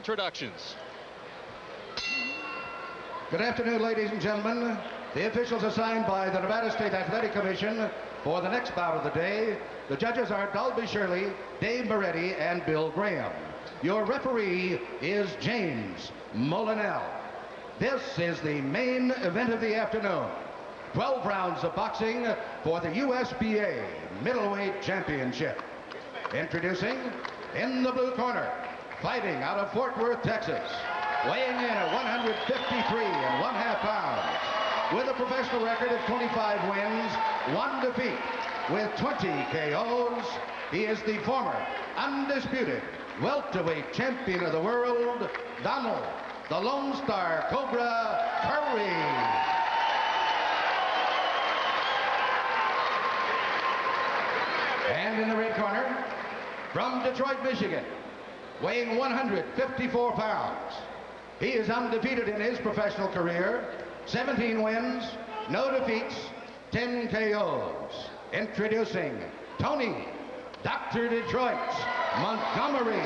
Introductions. Good afternoon, ladies and gentlemen. The officials assigned by the Nevada State Athletic Commission for the next bout of the day. The judges are Dalby Shirley, Dave Moretti, and Bill Graham. Your referee is James Molinell. This is the main event of the afternoon. 12 rounds of boxing for the USBA Middleweight Championship. Introducing, in the blue corner, fighting out of Fort Worth, Texas, weighing in at 153 1/2 pounds, with a professional record of 25 wins, 1 defeat, with 20 KOs. He is the former undisputed welterweight champion of the world, Donald the Lone Star Cobra Curry. And in the red corner, from Detroit, Michigan, weighing 154 pounds. He is undefeated in his professional career, 17 wins, no defeats, 10 KOs. Introducing Tony, Dr. Detroit, Montgomery.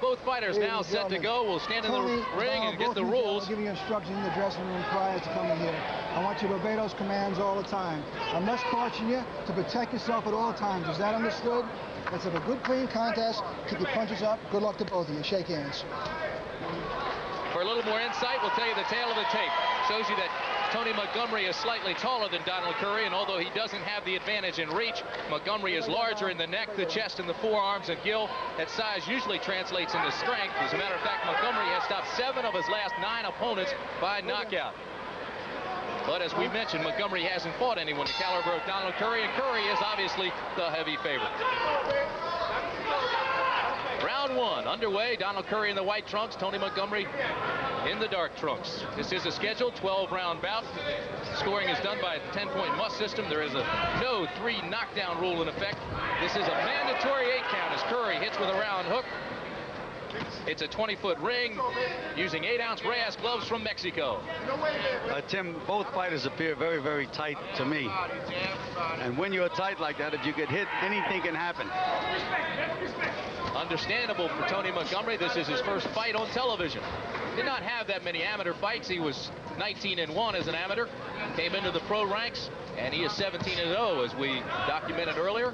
Both fighters now set to go. We'll stand in the ring and get the rules. I'll give you instructions in the dressing room prior to coming here. I want you to obey those commands all the time. I must caution you to protect yourself at all times. Is that understood? Let's have a good, clean contest. Keep your punches up. Good luck to both of you. Shake hands. For a little more insight, we'll tell you the tale of the tape. Shows you that Tony Montgomery is slightly taller than Donald Curry, and although he doesn't have the advantage in reach, Montgomery is larger in the neck, the chest, and the forearms, and Gil, that size usually translates into strength. As a matter of fact, Montgomery has stopped 7 of his last 9 opponents by knockout. But as we mentioned, Montgomery hasn't fought anyone the caliber of Donald Curry, and Curry is obviously the heavy favorite. Round 1 underway. Donald Curry in the white trunks, Tony Montgomery in the dark trunks. This is a scheduled 12-round bout. Scoring is done by a 10-point must system. There is a no 3 knockdown rule in effect. This is a mandatory 8 count as Curry hits with a round hook. It's a 20-foot ring using 8-ounce Reyes gloves from Mexico. Tim, both fighters appear very, very tight to me. And when you're tight like that, if you get hit, anything can happen. Understandable for Tony Montgomery. This is his first fight on television. Did not have that many amateur fights. He was 19-1 as an amateur. Came into the pro ranks, and he is 17-0, as we documented earlier.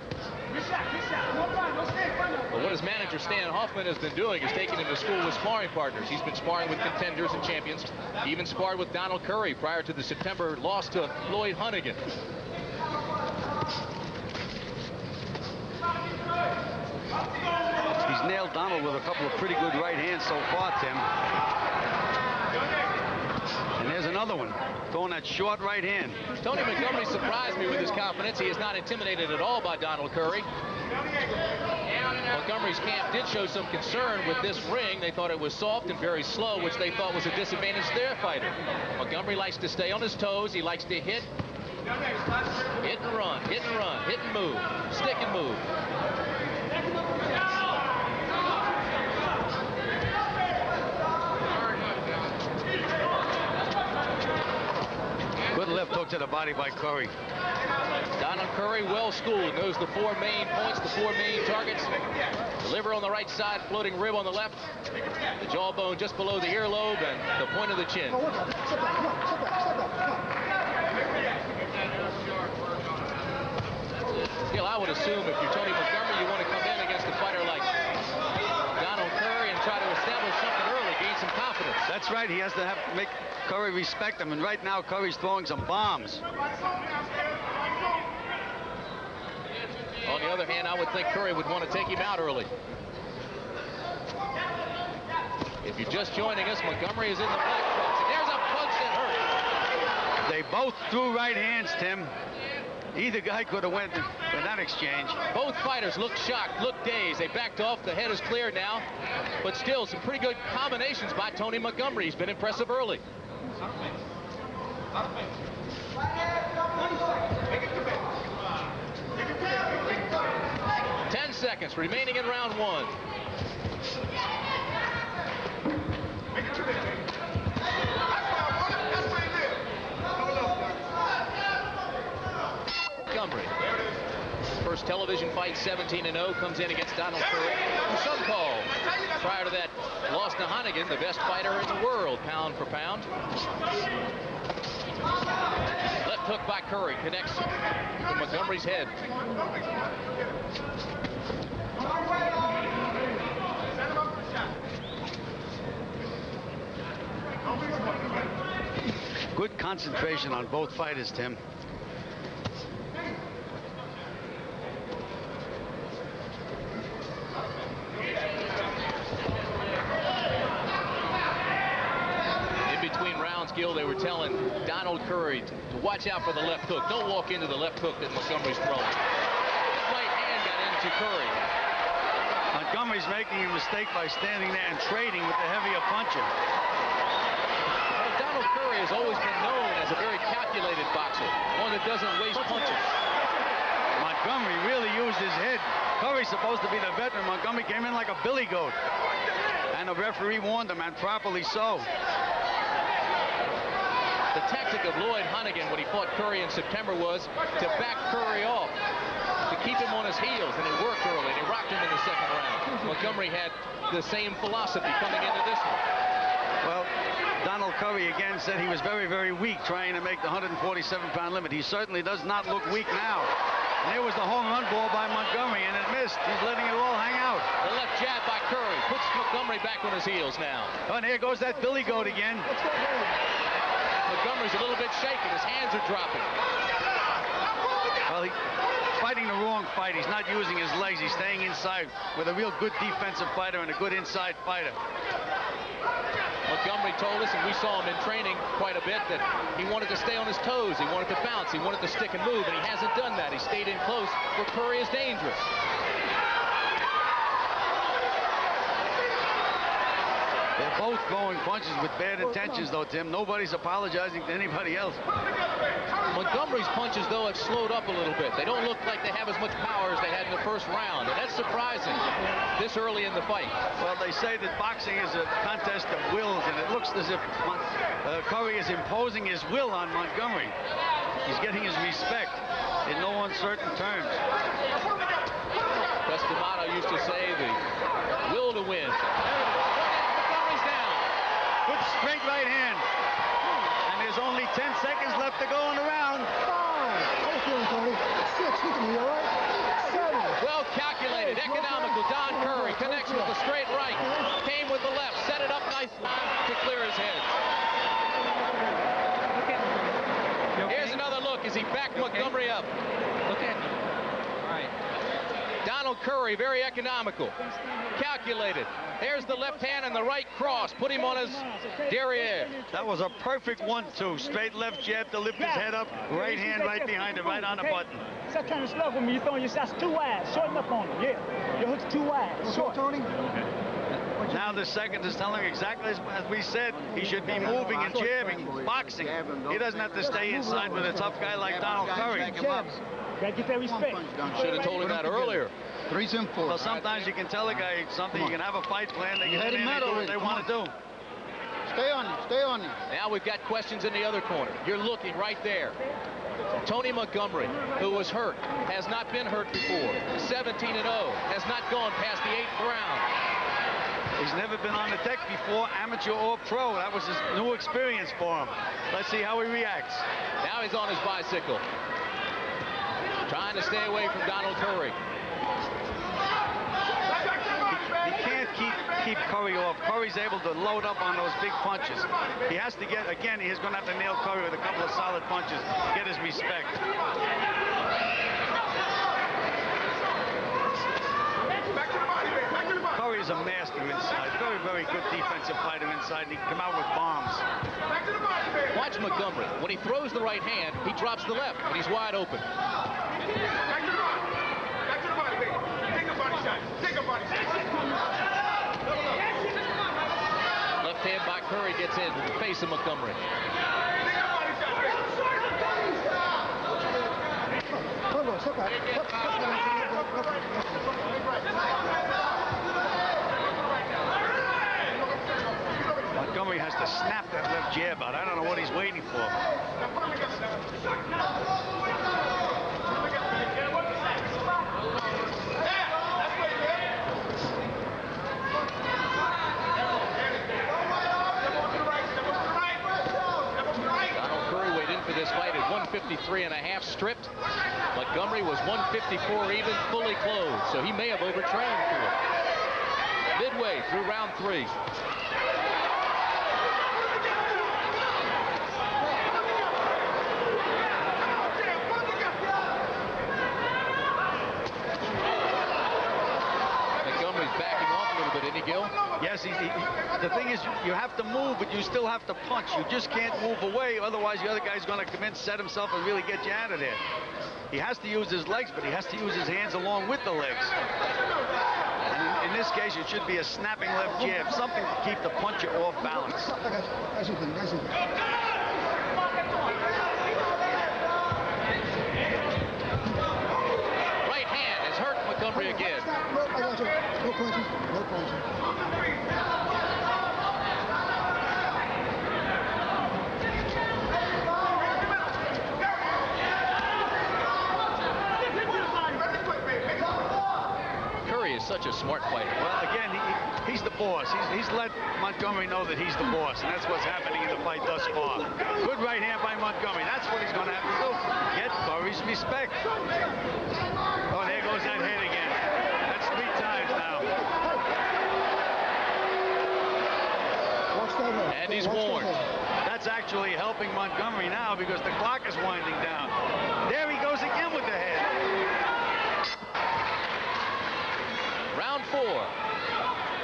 But what his manager Stan Hoffman has been doing is taking him to school with sparring partners. He's been sparring with contenders and champions. He even sparred with Donald Curry prior to the September loss to Lloyd Hunnigan. He's nailed Donald with a couple of pretty good right hands so far, Tim. And there's another one, throwing that short right hand. Tony Montgomery surprised me with his confidence. He is not intimidated at all by Donald Curry. Montgomery's camp did show some concern with this ring. They thought it was soft and very slow, which they thought was a disadvantage to their fighter. Montgomery likes to stay on his toes. He likes to hit and run, hit and run, hit and move, stick and move. Good left hook to the body by Curry. Donald Curry, well schooled, knows the 4 main points, the 4 main targets. The liver on the right side, floating rib on the left, the jawbone just below the earlobe, and the point of the chin. Gil, I would assume if you're Tony Montgomery, you want to come in against a fighter like Donald Curry and try to establish something early, gain some confidence. That's right. He has to make Curry respect him, and right now Curry's throwing some bombs. On the other hand, I would think Curry would want to take him out early. If you're just joining us, Montgomery is in the black trunks, and there's a punch that hurt. They both threw right hands, Tim. Either guy could have went in that exchange. Both fighters look shocked, look dazed. They backed off. The head is clear now. But still, some pretty good combinations by Tony Montgomery. He's been impressive early. 10 seconds remaining in round 1. television fight, 17-0, comes in against Donald Curry. Some call. Prior to that, lost to Hannigan, the best fighter in the world, pound for pound. Left hook by Curry connects to Montgomery's head. Good concentration on both fighters, Tim. Gill, they were telling Donald Curry to watch out for the left hook. Don't walk into the left hook that Montgomery's throwing. His right hand got into Curry. Montgomery's making a mistake by standing there and trading with the heavier puncher. Well, Donald Curry has always been known as a very calculated boxer, one that doesn't waste punches. Montgomery really used his head. Curry's supposed to be the veteran. Montgomery came in like a billy goat. And the referee warned him, and properly so. The tactic of Lloyd Hannigan when he fought Curry in September was to back Curry off, to keep him on his heels, and it worked early, and he rocked him in the second round. Montgomery had the same philosophy coming into this one. Well, Donald Curry again said he was very, very weak trying to make the 147-pound limit. He certainly does not look weak now. And there was the home run ball by Montgomery, and it missed. He's letting it all hang out. The left jab by Curry puts Montgomery back on his heels now. Oh, and here goes that billy goat again. Montgomery's a little bit shaken. His hands are dropping. Well, he's fighting the wrong fight. He's not using his legs. He's staying inside with a real good defensive fighter and a good inside fighter. Montgomery told us, and we saw him in training quite a bit, that he wanted to stay on his toes. He wanted to bounce. He wanted to stick and move, and he hasn't done that. He stayed in close where Curry is dangerous. They're both throwing punches with bad intentions, though, Tim. Nobody's apologizing to anybody else. Montgomery's punches, though, have slowed up a little bit. They don't look like they have as much power as they had in the first round, and that's surprising this early in the fight. Well, they say that boxing is a contest of wills, and it looks as if Curry is imposing his will on Montgomery. He's getting his respect in no uncertain terms. D'Amato used to say the will to win. Good straight right hand. And there's only 10 seconds left to go in the round. 5. 6. Look at me, all right? 7. Well calculated, economical. Don Curry connects with the straight right. Came with the left, set it up nice to clear his head. Here's another look as he backed Montgomery up. Look at me. All right. Donald Curry, very economical. Calculated. There's the left hand and the right cross. Put him on his derriere. That was a perfect 1-2. Straight left jab to lift his head up. Right hand right behind him, right on the button. Stop trying to slug with me. You're throwing your shots too wide. Shorten up on him. Yeah. Your hook's too wide. Short, Tony. Now the second is telling him exactly as we said. He should be moving and jabbing, boxing. He doesn't have to stay inside with a tough guy like Donald Curry. Jabs. Gotta get that respect. Should have told him that earlier. 3s and 4s. Well, sometimes you can tell a guy something. You can have a fight plan. They can do what they want to do. Stay on him. Stay on him. Now we've got questions in the other corner. You're looking right there. Tony Montgomery, who was hurt, has not been hurt before. 17-0, has not gone past the 8th round. He's never been on the deck before, amateur or pro. That was his new experience for him. Let's see how he reacts. Now he's on his bicycle. Trying to stay away from Donald Curry. He can't keep Curry off. Curry's able to load up on those big punches. He has to get, again, he's going to have to nail Curry with a couple of solid punches to get his respect. Curry is a master inside. Very, very good defensive fighter inside, and he can come out with bombs. Watch Montgomery. When he throws the right hand, he drops the left, and he's wide open. Back to the body. Back to the body, baby. Take a body shot. Take a body shot. Left hand by Curry gets in to the face of Montgomery. Montgomery has to snap that left jab out. I don't know what he's waiting for. 153.5 stripped. Montgomery was 154 even, fully clothed, so he may have overtrained for it. Midway through round 3. Montgomery's backing off a little bit, isn't he, Gil? Yes, the thing is, you have to move, but you still have to punch. You just can't move away, otherwise the other guy's going to come in, set himself, and really get you out of there. He has to use his legs, but he has to use his hands along with the legs. And in this case, it should be a snapping left jab, something to keep the puncher off balance. Right hand has hurt Montgomery again. No punching. No punching. Curry is such a smart fighter. Well, again, he's the boss. He's let Montgomery know that he's the boss, and that's what's happening in the fight thus far. Good right hand by Montgomery. That's what he's going to have to do. Get Curry's respect. Oh, there goes that head again. That's 3 times now. And he's warned. That's actually helping Montgomery now because the clock is winding down. There he goes again with the head. Round 4.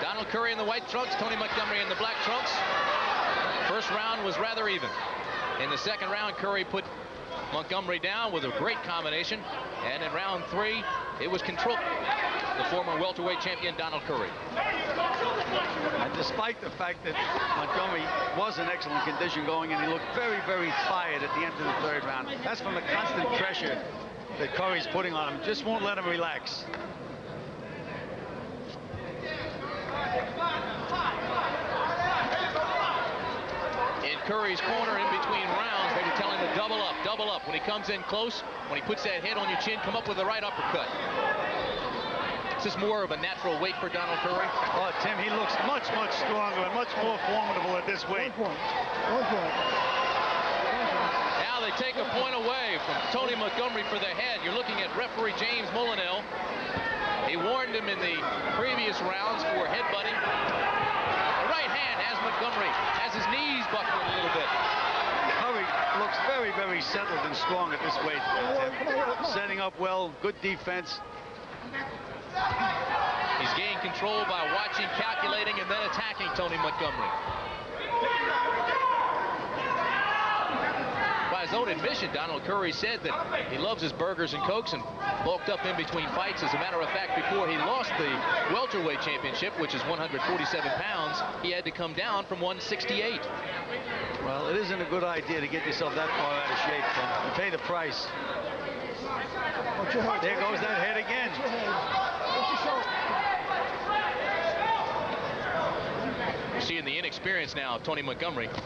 Donald Curry in the white trunks, Tony Montgomery in the black trunks. First round was rather even. In the second round, Curry put Montgomery down with a great combination. And in round 3, it was controlled. The former welterweight champion, Donald Curry. And despite the fact that Montgomery was in excellent condition going in, he looked very, very tired at the end of the 3rd round. That's from the constant pressure that Curry's putting on him. Just won't let him relax. In Curry's corner in between rounds, they were telling him to double up, double up. When he comes in close, when he puts that head on your chin, come up with the right uppercut. Is this more of a natural weight for Donald Curry? Oh, Tim, he looks much, much stronger and much more formidable at this weight. 1 point. 1 point. Now they take a point away from Tony Montgomery for the head. You're looking at referee James Mullinell. He warned him in the previous rounds for headbutting. The right hand has Montgomery, has his knees buckling a little bit. Curry looks very, very settled and strong at this weight. Setting up well, good defense. He's gained control by watching, calculating, and then attacking Tony Montgomery. By his own admission, Donald Curry said that he loves his burgers and cokes and bulked up in between fights. As a matter of fact, before he lost the welterweight championship, which is 147 pounds, he had to come down from 168. Well, it isn't a good idea to get yourself that far out of shape, Tim. You pay the price. There goes that head again. You're seeing the inexperience now of Tony Montgomery. Left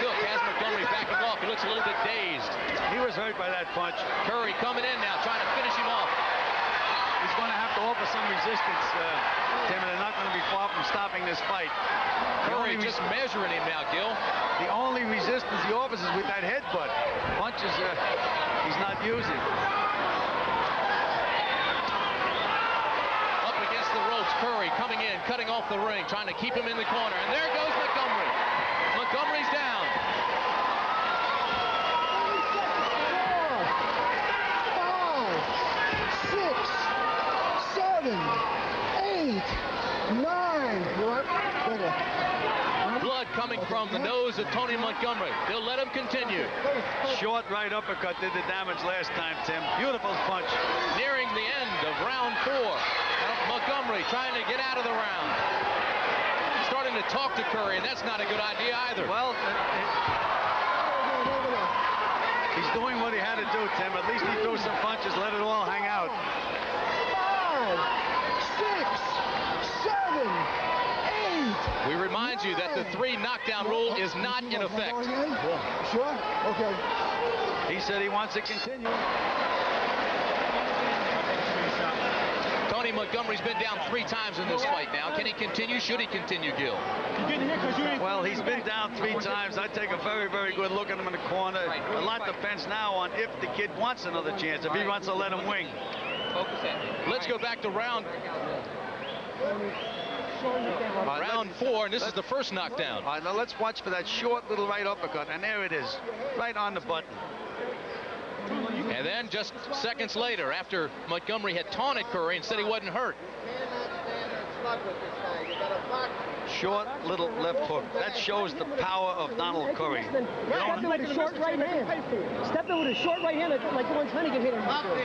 hook has Montgomery backing off. He looks a little bit dazed. He was hurt by that punch. Curry coming in now, trying to finish him off. He's going to have to offer some resistance, Tim, and they're not going to be far from stopping this fight. Curry just measuring him now, Gil. The only resistance he offers is with that headbutt. Punches he's not using. Up against the ropes, Curry coming in, cutting off the ring, trying to keep him in the corner. And there goes Montgomery. Montgomery's down. 5, 6, 7, 8, 9. Blood coming from the nose of Tony Montgomery. They'll let him continue. Short right uppercut did the damage last time, Tim. Beautiful punch. Nearing the end of round 4. Montgomery trying to get out of the round. Starting to talk to Curry, and that's not a good idea either. Well, he's doing what he had to do, Tim. At least he threw some punches, let it all hang out. 5, 6, 7, 8. We remind you that the 3 knockdown rule is not in effect. Sure? Okay. He said he wants to continue. Tony Tony Montgomery's been down 3 times in this fight now. Can he continue? Should he continue, Gil? Well, he's been down 3 times. I take a very, very good look at him in the corner. A lot depends now on if the kid wants another chance, if he wants to let him wing. Let's go back to round 4, and this is the first knockdown. All right, now let's watch for that short little right uppercut, and there it is, right on the button. And then just seconds later, after Montgomery had taunted Curry and said he wasn't hurt. Short little left hook. That shows the power of Donald Curry. Step in with a short right hand. Step in with a short right hand like the one Hunnigan hit him before.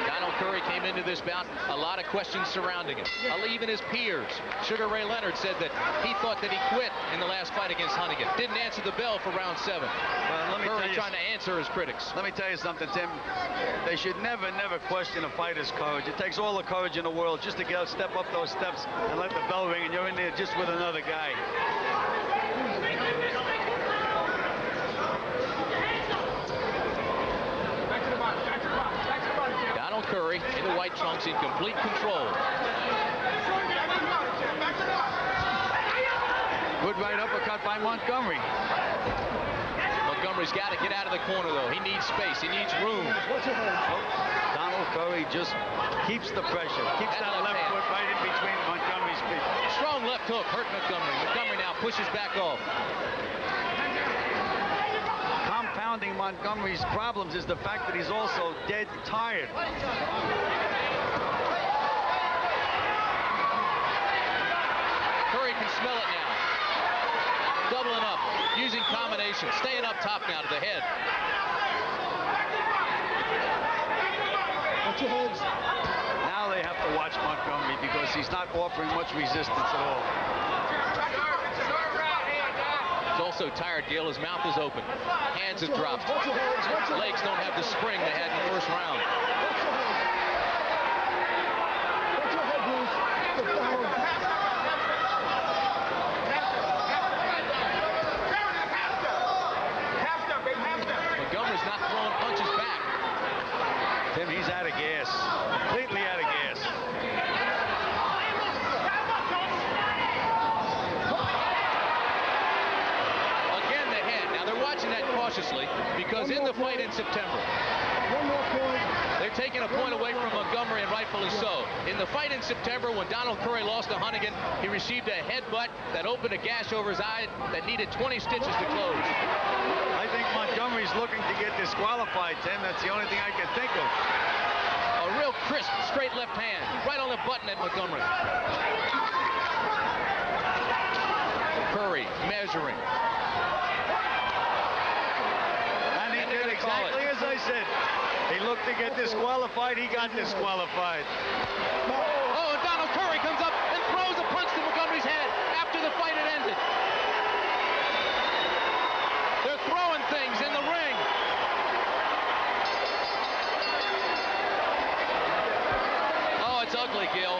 Donald Curry came into this bout, a lot of questions surrounding him. Even his peers. Sugar Ray Leonard said that he thought that he quit in the last fight against Hunnigan. Didn't answer the bell for round 7. Curry trying to answer his critics. Let me tell you something, Tim. They should never, never question a fighter's courage. It takes all the courage in the world just to step up those steps and let the bell ring, and you're in there just with another guy. Donald Curry in the white trunks in complete control. Good right uppercut by Montgomery. Montgomery's got to get out of the corner, though. He needs space. He needs room. Donald Curry just keeps the pressure. Keeps that left foot right in between Montgomery's feet. Strong left hook hurt Montgomery. Montgomery now pushes back off. Compounding Montgomery's problems is the fact that he's also dead tired. Curry can smell it now. Doubling up, using combinations, staying up top now to the head. Now they have to watch Montgomery because he's not offering much resistance at all. He's also tired, Gil. His mouth is open. Hands have dropped. Legs don't have the spring they had in the first round. Montgomery's not throwing punches back. Tim, he's out of gas. Completely out of gas. Again, the head. Now, they're watching that cautiously because in the fight in September, they're taking a point away from Montgomery, and rightfully so. In the fight in September, when Donald Curry lost to Hunnigan, he received a headbutt that opened a gash over his eye that needed 20 stitches to close. I think Montgomery's looking to get disqualified, Tim. That's the only thing I can think of. A real crisp, straight left hand, right on the button at Montgomery. Curry measuring. And he did exactly as I said. He looked to get disqualified. He got disqualified. Oh, and Donald Curry comes up and throws a punch to Montgomery's head after the fight had ended. They're throwing things in the ring. Oh, it's ugly, Gil.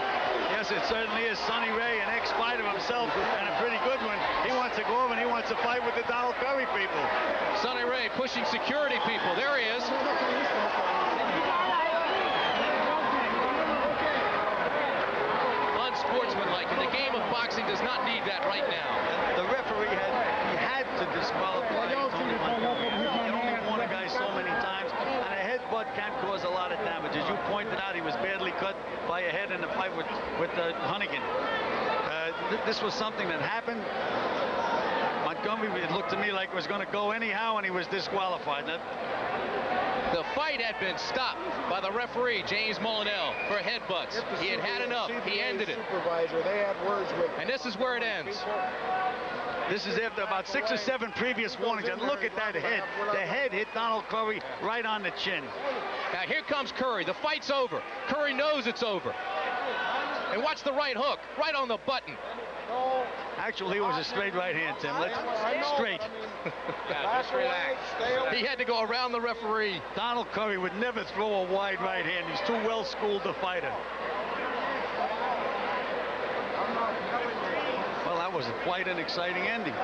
Yes, it certainly is. Sonny Ray, an ex-fighter himself, and a pretty good one. He wants to go over and he wants to fight with the Donald Curry people. Sonny Ray pushing security people. There he is. Unsportsmanlike, and the game of boxing does not need that right now. The referee had to disqualify Tony Montgomery. You can only warn a guy so many times, and a headbutt can cause a lot of damage. As you pointed out, he was badly cut by a head in the fight with Hunnigan. This was something that happened. Montgomery, it looked to me like it was going to go anyhow, and he was disqualified. The fight had been stopped by the referee, James Molinell, for headbutts. He had had enough. He ended it. They had words with him. And this is where it ends. This is after about 6 or 7 previous warnings. And look at that head. The head hit Donald Curry right on the chin. Now here comes Curry. The fight's over. Curry knows it's over. And watch the right hook, right on the button. Actually, it was a straight right hand, Tim. Straight. Just relax. He had to go around the referee. Donald Curry would never throw a wide right hand. He's too well schooled a fighter. Well, that was quite an exciting ending.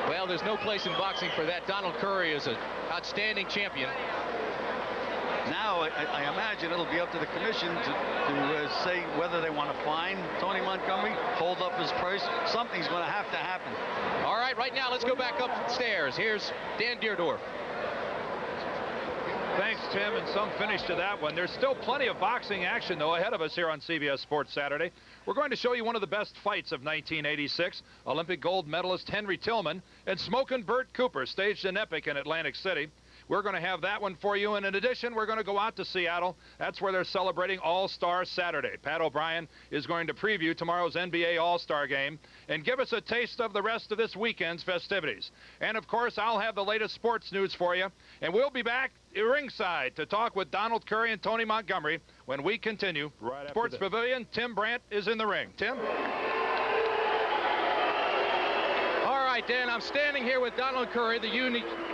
Well, there's no place in boxing for that. Donald Curry is an outstanding champion. Now, I imagine it'll be up to the commission to say whether they want to fine Tony Montgomery, hold up his purse. Something's going to happen. All right now, let's go back upstairs. Here's Dan Deerdorf. Thanks, Tim, and some finish to that one. There's still plenty of boxing action, though, ahead of us here on CBS Sports Saturday. We're going to show you one of the best fights of 1986. Olympic gold medalist Henry Tillman and Smokin' Bert Cooper staged an epic in Atlantic City. We're going to have that one for you, and in addition, we're going to go out to Seattle. That's where they're celebrating All-Star Saturday. Pat O'Brien is going to preview tomorrow's NBA All-Star game and give us a taste of the rest of this weekend's festivities. And, of course, I'll have the latest sports news for you, and we'll be back ringside to talk with Donald Curry and Tony Montgomery when we continue. Right after Sports Pavilion, Tim Brandt is in the ring. Tim? All right, Dan, I'm standing here with Donald Curry, the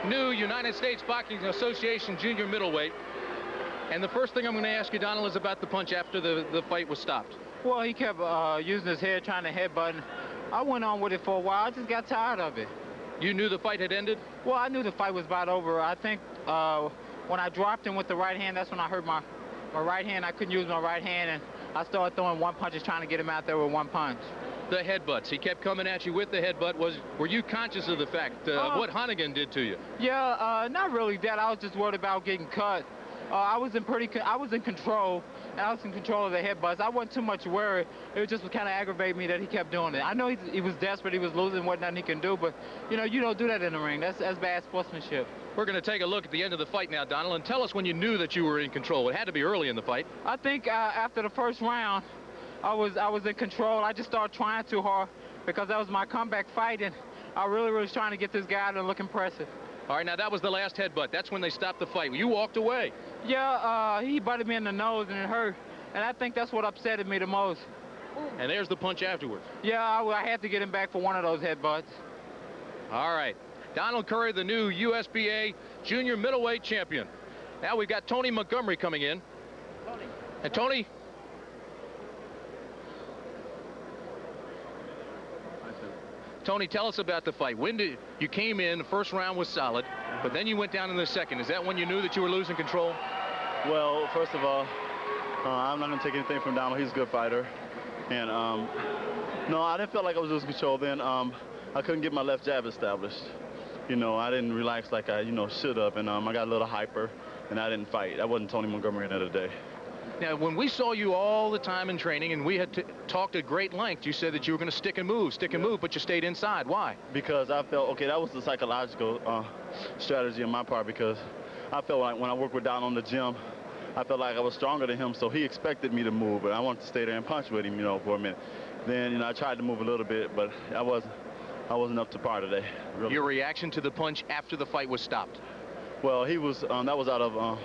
new United States Boxing Association junior middleweight. And the first thing I'm going to ask you, Donald, is about the punch after the fight was stopped. Well, he kept using his head, trying to headbutt. I went on with it for a while. I just got tired of it. You knew the fight had ended? Well, I knew the fight was about over. I think when I dropped him with the right hand, that's when I hurt my right hand. I couldn't use my right hand, and I started throwing one punches, trying to get him out there with one punch. The headbutts. He kept coming at you with the headbutt. Were you conscious of the fact what Hunnigan did to you? Yeah, not really that. I was just worried about getting cut. I was in control, and I was in control of the headbutts. I wasn't too much worried. It just kind of aggravated me that he kept doing it. I know he was desperate. He was losing, what nothing he can do, but you don't do that in the ring. That's bad sportsmanship. We're going to take a look at the end of the fight now, Donald, and tell us when you knew that you were in control. It had to be early in the fight. I think after the first round, I was in control. I just started trying too hard because that was my comeback fight, and I really was trying to get this guy to look impressive. All right, now that was the last headbutt. That's when they stopped the fight. You walked away. Yeah, he butted me in the nose, and it hurt. And I think that's what upsetted me the most. And there's the punch afterwards. Yeah, I had to get him back for one of those headbutts. All right. Donald Curry, the new USBA junior middleweight champion. Now we've got Tony Montgomery coming in. And Tony... Tony, tell us about the fight. When did you came in? The first round was solid, but then you went down in the second. Is that when you knew that you were losing control? Well, first of all, I'm not going to take anything from Donald. He's a good fighter, and no, I didn't feel like I was losing control. Then I couldn't get my left jab established. I didn't relax like I should have, and I got a little hyper, and I didn't fight. I wasn't Tony Montgomery the other day. Now, when we saw you all the time in training and we had talked at great length, you said that you were going to stick and move, but you stayed inside. Why? Because I felt, okay, that was the psychological strategy on my part, because I felt like when I worked with Don on the gym, I felt like I was stronger than him, so he expected me to move, but I wanted to stay there and punch with him, for a minute. Then, I tried to move a little bit, but I wasn't up to par today. Really. Your reaction to the punch after the fight was stopped? Well, he was, that was out of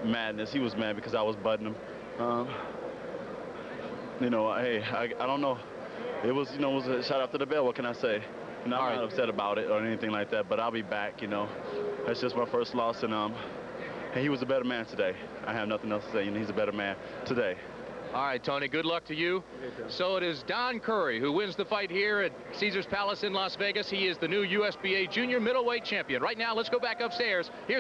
madness. He was mad because I was butting him. Hey, I don't know. It was, was a shot after the bell. What can I say? I'm not upset about it or anything like that, but I'll be back, That's just my first loss, and he was a better man today. I have nothing else to say, he's a better man today. All right, Tony, good luck to you. So it is Don Curry who wins the fight here at Caesars Palace in Las Vegas. He is the new USBA junior middleweight champion. Right now, let's go back upstairs. Here's